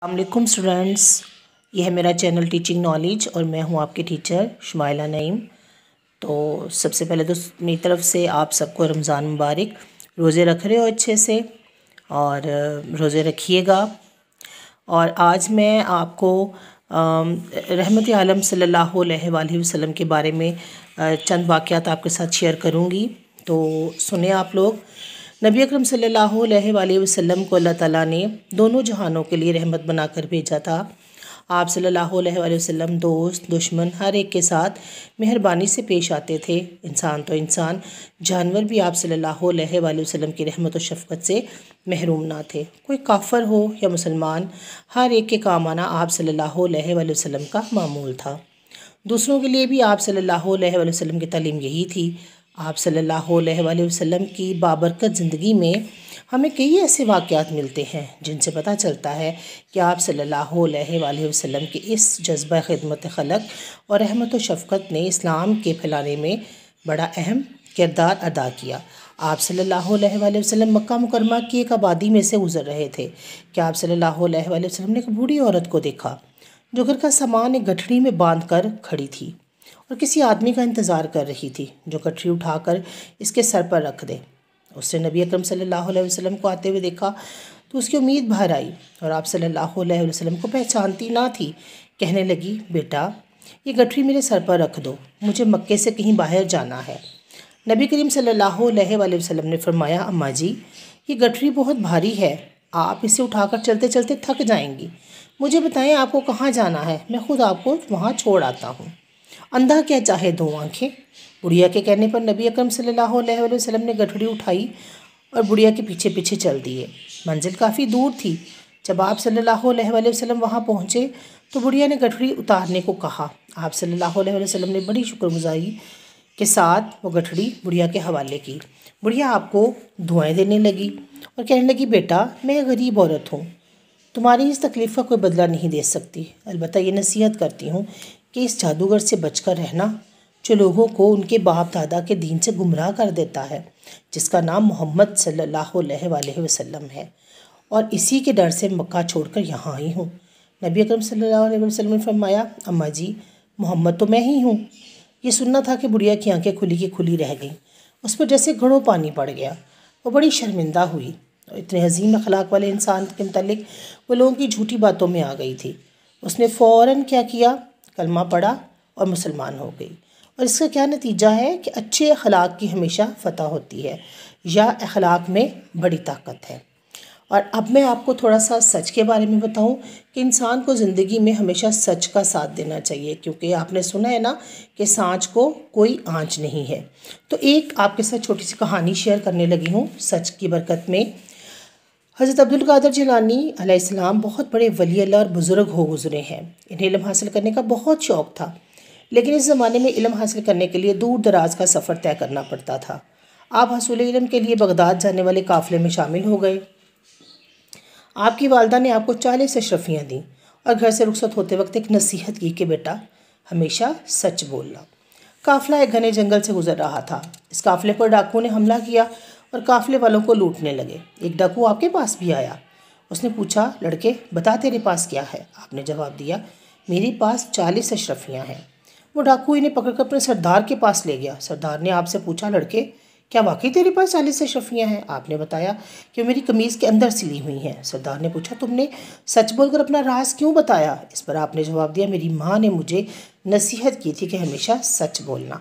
السلام علیکم اسٹوڈنٹس، یہ ہے میرا چینل ٹیچنگ نالج اور میں ہوں آپ کی ٹیچر شمائلہ نعیم۔ تو سب سے پہلے تو میری طرف سے آپ سب کو رمضان مبارک۔ روزے رکھ رہے ہو اچھے سے اور روزے رکھیے گا۔ اور آج میں آپ کو رحمت عالم صلی اللہ علیہ وآلہ وسلم کے بارے میں چند واقعات آپ کے ساتھ شیئر کروں گی، تو سنیں آپ لوگ۔ نبی اکرم صلی اللہ علیہ وآلہ وسلم کو اللہ تعالیٰ نے دونوں جہانوں کے لیے رحمت بنا کر بھیجا تھا۔ آپ صلی اللہ علیہ وآلہ وسلم دوست دشمن ہر ایک کے ساتھ مہربانی سے پیش آتے تھے۔ انسان تو انسان، جانور بھی آپ صلی اللہ علیہ وآلہ وسلم کی رحمت و شفقت سے محروم نہ تھے۔ کوئی کافر ہو یا مسلمان، ہر ایک کے کام آنا آپ صلی اللہ علیہ وآلہ وسلم کا معمول تھا۔ دوسروں کے لیے بھی آپ صلی اللہ علیہ وآلہ وسلم کی تعلیم یہی تھی۔ آپ صلی اللہ علیہ وآلہ وسلم کی بابرکت زندگی میں ہمیں کئی ایسے واقعات ملتے ہیں جن سے پتہ چلتا ہے کہ آپ صلی اللہ علیہ وآلہ وسلم کے اس جذبہ خدمت خلق اور رحمت و شفقت نے اسلام کے پھیلانے میں بڑا اہم کردار ادا کیا۔ آپ صلی اللہ علیہ وآلہ وسلم مکہ مکرمہ کی ایک آبادی میں سے گزر رہے تھے کہ آپ صلی اللہ علیہ وآلہ وسلم نے ایک بوڑھی عورت کو دیکھا جو گھر کا سامان ایک گٹھڑی میں باندھ کر کھڑی تھی اور کسی آدمی کا انتظار کر رہی تھی جو گٹھڑی اٹھا کر اس کے سر پر رکھ دے۔ اس نے نبی اکرم صلی اللہ علیہ وسلم کو آتے ہوئے دیکھا تو اس کی امید بھر آئی اور آپ صلی اللہ علیہ وسلم کو پہچانتی نہ تھی۔ کہنے لگی، بیٹا یہ گٹھڑی میرے سر پر رکھ دو، مجھے مکے سے کہیں باہر جانا ہے۔ نبی کریم صلی اللہ علیہ وآلہ وسلم نے فرمایا، اماں جی یہ گٹھڑی بہت بھاری ہے، آپ اسے اٹھا کر چلتے چلتے تھک جائیں گی، مجھے بتائیں آپ کو کہاں جانا ہے، میں خود آپ کو وہاں چھوڑ آتا ہوں۔ اندھا کیا چاہے دو آنکھیں۔ بڑھیا کے کہنے پر نبی اکرم صلی اللہ علیہ وآلہ وسلم نے گٹھڑی اٹھائی اور بڑھیا کے پیچھے پیچھے چل دیے۔ منزل کافی دور تھی۔ جب آپ صلی اللہ علیہ وآلہ وسلم وہاں پہنچے تو بڑھیا نے گٹھڑی اتارنے کو کہا۔ آپ صلی اللہ علیہ وآلہ وسلم نے بڑی شکر گزاری کے ساتھ وہ گٹھڑی بڑھیا کے حوالے کی۔ بڑھیا آپ کو دعائیں دینے لگی اور کہنے لگی، بیٹا میں غریب عورت ہوں، تمہاری اس تکلیف کا کوئی بدلہ نہیں دے سکتی، البتہ یہ نصیحت کرتی ہوں کہ اس جادوگر سے بچ کر رہنا جو لوگوں کو ان کے باپ دادا کے دین سے گمراہ کر دیتا ہے، جس کا نام محمد صلی اللہ علیہ وآلہ وسلم ہے، اور اسی کے ڈر سے مکہ چھوڑ کر یہاں آئی ہوں۔ نبی اکرم صلی اللہ علیہ وسلم نے فرمایا، اماں جی محمد تو میں ہی ہوں۔ یہ سننا تھا کہ بڑھیا کی آنکھیں کھلی کی کھلی رہ گئیں، اس پر جیسے گھڑوں پانی پڑ گیا، وہ بڑی شرمندہ ہوئی اور اتنے عظیم اخلاق والے انسان کے متعلق وہ لوگوں کی جھوٹی باتوں میں آ گئی تھی۔ اس نے فوراً کیا کیا، کلمہ پڑھا اور مسلمان ہو گئی۔ اور اس کا کیا نتیجہ ہے کہ اچھے اخلاق کی ہمیشہ فتح ہوتی ہے، یا اخلاق میں بڑی طاقت ہے۔ اور اب میں آپ کو تھوڑا سا سچ کے بارے میں بتاؤں کہ انسان کو زندگی میں ہمیشہ سچ کا ساتھ دینا چاہیے، کیونکہ آپ نے سنا ہے نا کہ سانچ کو کوئی آنچ نہیں ہے۔ تو ایک آپ کے ساتھ چھوٹی سی کہانی شیئر کرنے لگی ہوں سچ کی برکت میں۔ حضرت عبدالقادر جیلانی علیہ السلام بہت بڑے ولی اللہ اور بزرگ ہو گزرے ہیں۔ انہیں علم حاصل کرنے کا بہت شوق تھا، لیکن اس زمانے میں علم حاصل کرنے کے لیے دور دراز کا سفر طے کرنا پڑتا تھا۔ آپ حصول علم کے لیے بغداد جانے والے قافلے میں شامل ہو گئے۔ آپ کی والدہ نے آپ کو 40 اشرفیاں دیں اور گھر سے رخصت ہوتے وقت ایک نصیحت کی کہ بیٹا ہمیشہ سچ بولنا۔ قافلہ ایک گھنے جنگل سے گزر رہا تھا۔ اس قافلے پر ڈاکوؤں نے حملہ کیا اور قافلے والوں کو لوٹنے لگے۔ ایک ڈاکو آپ کے پاس بھی آیا۔ اس نے پوچھا، لڑکے بتا تیرے پاس کیا ہے؟ آپ نے جواب دیا، میرے پاس 40 اشرفیاں ہیں۔ وہ ڈاکو انہیں پکڑ کر اپنے سردار کے پاس لے گیا۔ سردار نے آپ سے پوچھا، لڑکے کیا واقعی تیرے پاس 40 اشرفیاں ہیں؟ آپ نے بتایا کہ میری قمیض کے اندر سلی ہوئی ہیں۔ سردار نے پوچھا، تم نے سچ بول کر اپنا راز کیوں بتایا؟ اس پر آپ نے جواب دیا، میری ماں نے مجھے نصیحت کی تھی کہ ہمیشہ سچ بولنا۔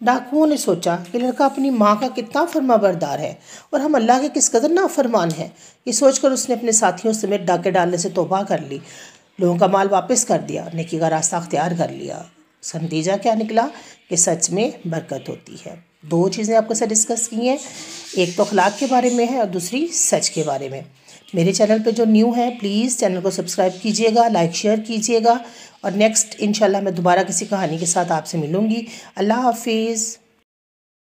ڈاکوؤں نے سوچا کہ لڑکا اپنی ماں کا کتنا فرما بردار ہے اور ہم اللہ کے کس قدر نافرمان ہیں۔ یہ سوچ کر اس نے اپنے ساتھیوں سمیت ڈاکے ڈالنے سے توبہ کر لی، لوگوں کا مال واپس کر دیا، نیکی کا راستہ اختیار کر لیا۔ نتیجہ کیا نکلا کہ سچ میں برکت ہوتی ہے۔ دو چیزیں آپ کے ساتھ ڈسکس کی ہیں، ایک تو اخلاق کے بارے میں ہے اور دوسری سچ کے بارے میں۔ میرے چینل پہ جو نیو ہے پلیز چینل کو سبسکرائب کیجئے گا، لائک شیئر کیجئے گا، اور نیکسٹ انشاءاللہ میں دوبارہ کسی کہانی کے ساتھ آپ سے ملوں گی۔ اللہ حافظ۔